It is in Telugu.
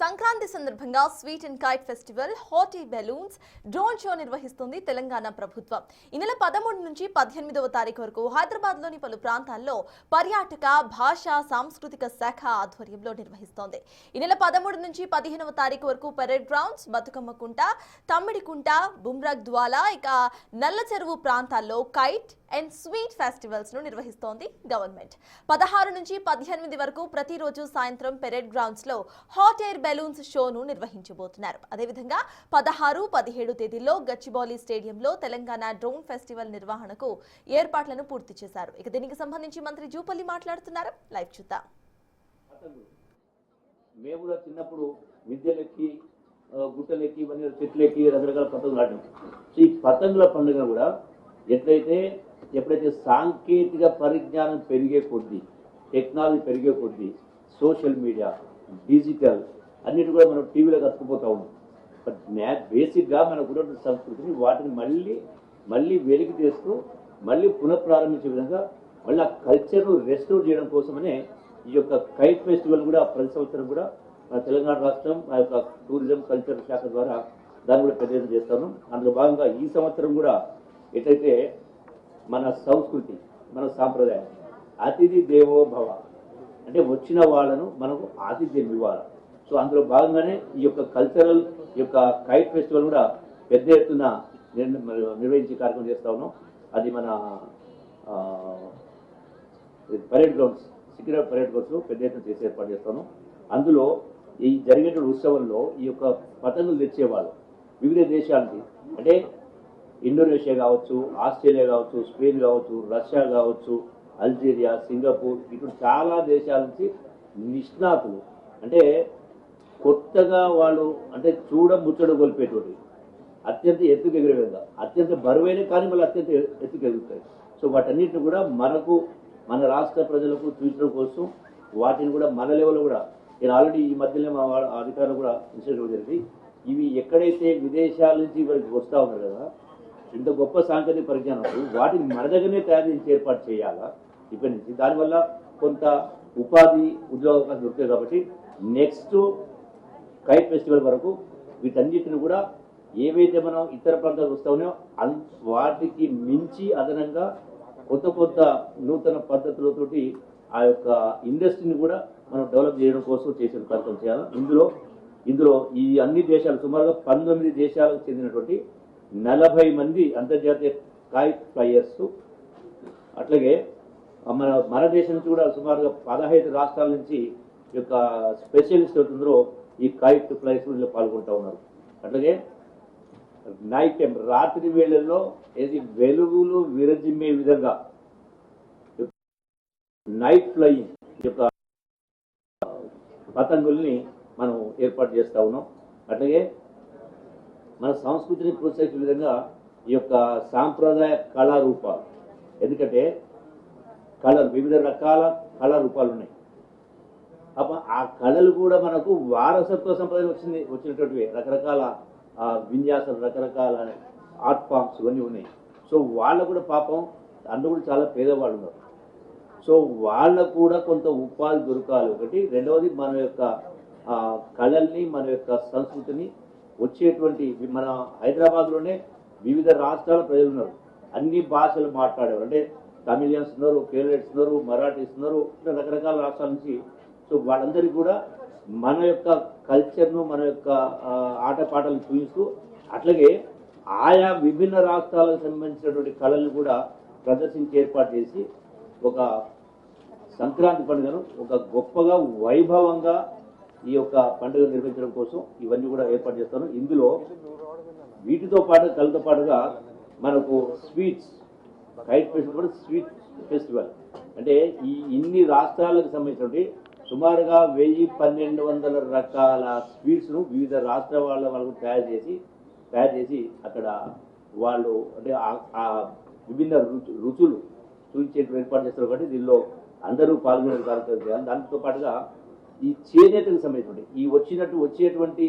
సంక్రాంతి సందర్భంగా sweet and kite festival, hot air balloons, drone show నిర్వహిస్తుంది తెలంగాణ ప్రభుత్వం. ఈ నెల 13 నుంచి 18వ తారీఖు వరకు హైదరాబాద్ లోని పలు ప్రాంతాల్లో పర్యాటక, భాషా, సాంస్కృతిక శాఖ ఆధ్వర్యంలో నిర్వహిస్తోంది. ఈ నెల 13 నుంచి 15వ తారీఖు వరకు పరేడ్ గ్రౌండ్స్, బతుకమ్మ కుంట, తమ్మిడికుంట, బుమ్రగ్ ద్వాలా, ఇక నల్ల చెరువు ప్రాంతాల్లో కైట్ అండ్ స్వీట్ ఫెస్టివల్స్ ను నిర్వహిస్తోంది గవర్నమెంట్. 16 నుంచి 18 వరకు ప్రతిరోజు సాయంత్రం పెరేడ్ గ్రౌండ్స్ లో హాట్ ఎయిర్ బెలూన్స్ షోను నిర్వహించబోతున్నారు. అదేవిధంగా 16, 17 తేదీల్లో గచ్చిబౌలి స్టేడియంలో తెలంగాణ డ్రోన్ ఫెస్టివల్ నిర్వహణకు ఏర్పాట్లను పూర్తి చేశారు. ఇక దీనికి సంబంధించి మంత్రి జూపల్లి మాట్లాడుతున్నారు. లైవ్ చూద్దాం. మేము కూడా చిన్నప్పుడు విద్యలెక్కి, గుట్టలెక్కి, చెట్లెక్కి రకరకాల పతంగులు ఆడాం. ఈ పతంగుల పండుగ కూడా ఎప్పుడైతే సాంకేతిక పరిజ్ఞానం పెరిగే కొద్దీ, టెక్నాలజీ పెరిగే కొద్దీ, సోషల్ మీడియా, డిజిటల్ అన్నిటి కూడా మనం టీవీలో కట్టుకుపోతా ఉన్నాం. బట్ బేసిక్గా మనకు ఉన్నటువంటి సంస్కృతిని వాటిని మళ్ళీ వెలికి తీస్తూ మళ్ళీ పునఃప్రారంభించే విధంగా మళ్ళీ ఆ కల్చర్ను రెస్టోర్ చేయడం కోసమనే ఈ యొక్క కైట్ ఫెస్టివల్ కూడా ప్రతి సంవత్సరం కూడా మన తెలంగాణ రాష్ట్రం ఆ యొక్క టూరిజం కల్చర్ శాఖ ద్వారా దాన్ని కూడా పెద్ద ఎత్తున చేస్తాను. అందులో భాగంగా ఈ సంవత్సరం కూడా ఎట్లయితే మన సంస్కృతి, మన సాంప్రదాయం అతిథి దేవో భవ అంటే వచ్చిన వాళ్ళను మనకు ఆతిథ్యం ఇవ్వాలి. సో అందులో భాగంగానే ఈ యొక్క కల్చరల్ ఈ యొక్క కైట్ ఫెస్టివల్ కూడా పెద్ద ఎత్తున నిర్వహించే కార్యక్రమం చేస్తా ఉన్నాం. అది మన పరేడ్ గ్రౌండ్స్, సికింద్రాబాద్ పరేడ్ గ్రౌండ్స్లో పెద్ద ఎత్తున చేసే ఏర్పాటు చేస్తాను. అందులో ఈ జరిగేటువంటి ఉత్సవంలో ఈ యొక్క పతంగులు తెచ్చేవాళ్ళు వివిధ దేశాలకి, అంటే ఇండోనేషియా కావచ్చు, ఆస్ట్రేలియా కావచ్చు, స్పెయిన్ కావచ్చు, రష్యా కావచ్చు, అల్జీరియా, సింగపూర్, ఇప్పుడు చాలా దేశాల నుంచి నిష్ణాతులు, అంటే కొత్తగా వాళ్ళు అంటే ముచ్చట గొలిపేటువంటి అత్యంత ఎత్తుకు ఎగిరే విధంగా, అత్యంత బరువైన కానీ మళ్ళీ అత్యంత ఎత్తుకు ఎగురుతాయి. సో వాటన్నిటిని కూడా మన రాష్ట్ర ప్రజలకు చూపించడం కోసం వాటిని కూడా మన లెవెల్లో కూడా నేను ఆల్రెడీ ఈ మధ్యలో మా అధికారులు కూడా విశ్లేషణ జరిగింది. ఇవి ఎక్కడైతే విదేశాల నుంచి ఇక్కడికి వస్తూ ఉన్నారు కదా, ఇంత గొప్ప సాంకేతిక పరిజ్ఞానం వాటిని మన దగ్గరనే తయారు చేసి ఏర్పాటు చేయాలా ఇక్కడి నుంచి. దానివల్ల కొంత ఉపాధి, ఉద్యోగ అవకాశం దొరుకుతాయి. కాబట్టి నెక్స్ట్ కైట్ ఫెస్టివల్ వరకు వీటన్నిటిని కూడా ఏవైతే మనం ఇతర ప్రాంతాలకు వస్తా ఉన్నాయో వాటికి మించి అదనంగా కొత్త నూతన పద్ధతులతోటి ఆ యొక్క ఇండస్ట్రీని కూడా మనం డెవలప్ చేయడం కోసం చేసిన కార్యక్రమం చేయాలి. ఇందులో ఈ అన్ని దేశాలు సుమారుగా 19 దేశాలకు చెందినటువంటి 40 మంది అంతర్జాతీయ కైట్ ఫ్లైయర్స్, అట్లాగే మన దేశం నుంచి కూడా సుమారుగా 15 రాష్ట్రాల నుంచి ఈ యొక్క స్పెషలిస్ట్ అవుతుందో ఈ కైట్ ఫ్లైయర్స్ పాల్గొంటూ ఉన్నారు. అట్లాగే నైట్ టైం, రాత్రి వేళల్లో ఏది వెలుగులు విరజిమ్మే విధంగా నైట్ ఫ్లయింగ్ యొక్క పతంగుల్ని మనం ఏర్పాటు చేస్తూ ఉన్నాం. అట్లాగే మన సంస్కృతిని ప్రోత్సహించే విధంగా ఈ యొక్క సాంప్రదాయ కళారూపాలు, ఎందుకంటే వివిధ రకాల కళారూపాలు ఉన్నాయి. ఆ కళలు కూడా మనకు వారసత్వ సంప్రదాయం వచ్చినటువంటివి, రకరకాల విన్యాసాలు, రకరకాల ఆర్ట్ ఫామ్స్ ఇవన్నీ ఉన్నాయి. సో వాళ్ళకు కూడా పాపం అందులో కూడా చాలా పేదవాళ్ళు ఉన్నారు. సో వాళ్ళకు కూడా కొంత ఉపాధి దొరకాలి ఒకటి. రెండవది మన యొక్క కళల్ని, మన యొక్క సంస్కృతిని వచ్చేటువంటి మన హైదరాబాద్లోనే వివిధ రాష్ట్రాల ప్రజలు ఉన్నారు, అన్ని భాషలు మాట్లాడేవారు, అంటే తమిళియన్స్ ఉన్నారు, కేరళస్ ఉన్నారు, మరాఠీస్ ఉన్నారు, రకరకాల రాష్ట్రాల నుంచి. సో వాళ్ళందరికీ కూడా మన యొక్క కల్చర్ను, మన యొక్క ఆటపాటలు చూపిస్తూ, అట్లాగే ఆయా విభిన్న రాష్ట్రాలకు సంబంధించినటువంటి కళలను కూడా ప్రదర్శించి ఏర్పాటు చేసి ఒక సంక్రాంతి పండుగను ఒక గొప్పగా వైభవంగా ఈ యొక్క పండుగ నిర్వహించడం కోసం ఇవన్నీ కూడా ఏర్పాటు చేస్తాను. ఇందులో వీటితో పాటు కళతో పాటుగా మనకు స్వీట్స్, కైట్ ఫెస్టివల్ కూడా స్వీట్ ఫెస్టివల్, అంటే ఇన్ని రాష్ట్రాలకు సంబంధించినటువంటి సుమారుగా 1000-1200 రకాల స్వీట్స్ను వివిధ రాష్ట్రాల వాళ్ళకు తయారు చేసి అక్కడ వాళ్ళు అంటే ఆ విభిన్న రుచులు చూపించే ఏర్పాటు చేస్తారు. కాబట్టి దీనిలో అందరూ పాల్గొనే కార్యక్రమం చేయాలి. దాంతో పాటుగా ఈ చేనేతకు సంబంధించినటువంటి వచ్చేటువంటి